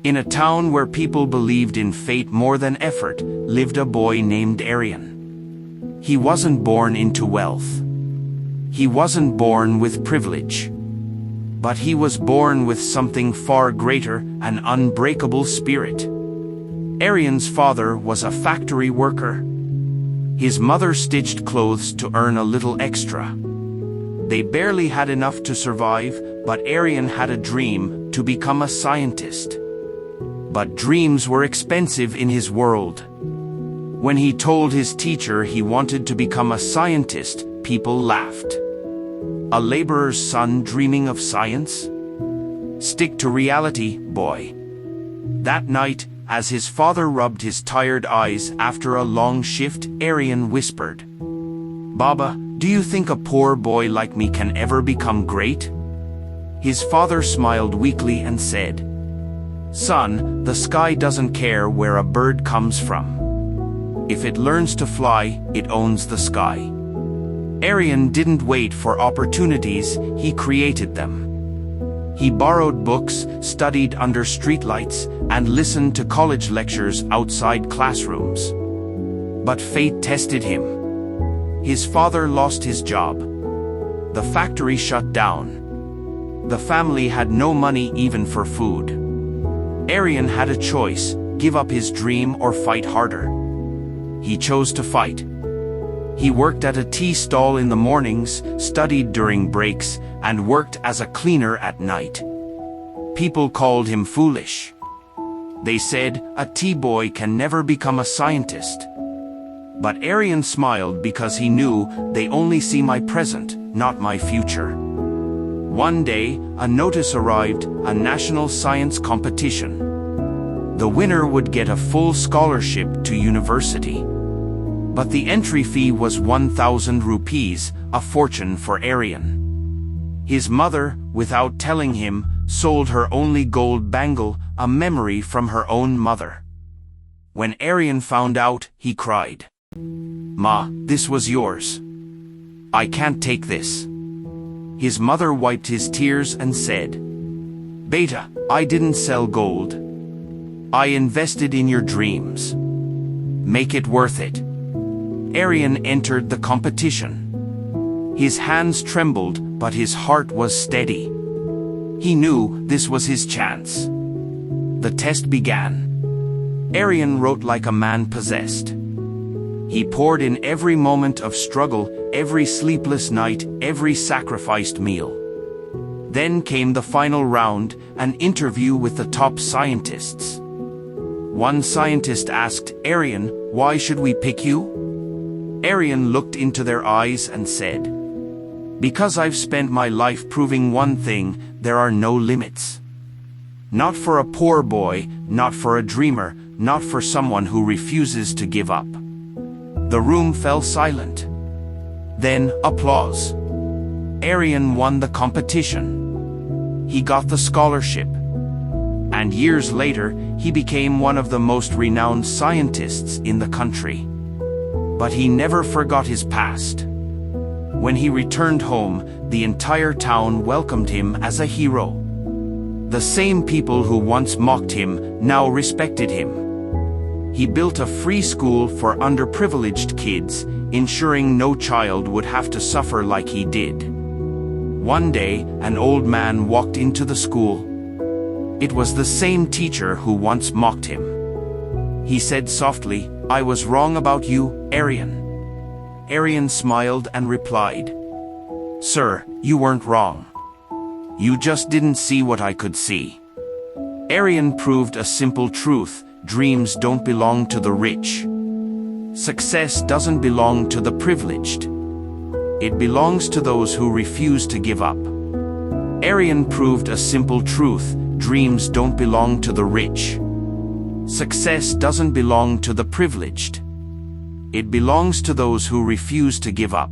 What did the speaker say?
In a town where people believed in fate more than effort, lived a boy named Aryan. He wasn't born into wealth. He wasn't born with privilege. But he was born with something far greater, an unbreakable spirit. Aryan's father was a factory worker. His mother stitched clothes to earn a little extra. They barely had enough to survive, but Aryan had a dream to become a scientist. But dreams were expensive in his world. When he told his teacher he wanted to become a scientist, people laughed. A laborer's son dreaming of science? Stick to reality, boy. That night, as his father rubbed his tired eyes after a long shift, Aryan whispered, "Baba, do you think a poor boy like me can ever become great?" His father smiled weakly and said, "Son, the sky doesn't care where a bird comes from. If it learns to fly, it owns the sky." Aryan didn't wait for opportunities, he created them. He borrowed books, studied under streetlights, and listened to college lectures outside classrooms. But fate tested him. His father lost his job. The factory shut down. The family had no money even for food. Aryan had a choice: give up his dream or fight harder. He chose to fight. He worked at a tea stall in the mornings, studied during breaks, and worked as a cleaner at night. People called him foolish. They said, "A tea boy can never become a scientist." But Aryan smiled because he knew they only see my present, not my future. One day, a notice arrived, a national science competition. The winner would get a full scholarship to university. But the entry fee was 1,000 rupees, a fortune for Aryan. His mother, without telling him, sold her only gold bangle, a memory from her own mother. When Aryan found out, he cried, "Ma, this was yours. I can't take this." His mother wiped his tears and said, "Beta, I didn't sell gold. I invested in your dreams. Make it worth it." Aryan entered the competition. His hands trembled, but his heart was steady. He knew this was his chance. The test began. Aryan wrote like a man possessed. He poured in every moment of struggle, every sleepless night, every sacrificed meal. Then came the final round, an interview with the top scientists. One scientist asked, "Aryan, why should we pick you?" Aryan looked into their eyes and said, "Because I've spent my life proving one thing: there are no limits. Not for a poor boy, not for a dreamer, not for someone who refuses to give up." The room fell silent. Then, applause. Aryan won the competition. He got the scholarship. And years later, he became one of the most renowned scientists in the country. But he never forgot his past. When he returned home, the entire town welcomed him as a hero. The same people who once mocked him now respected him. He built a free school for underprivileged kids, ensuring no child would have to suffer like he did. One day, an old man walked into the school. It was the same teacher who once mocked him. He said softly, "I was wrong about you, Aryan." Aryan smiled and replied, "Sir, you weren't wrong. You just didn't see what I could see." Aryan proved a simple truth: dreams don't belong to the rich. Success doesn't belong to the privileged. It belongs to those who refuse to give up. Aryan proved a simple truth: dreams don't belong to the rich. Success doesn't belong to the privileged. It belongs to those who refuse to give up.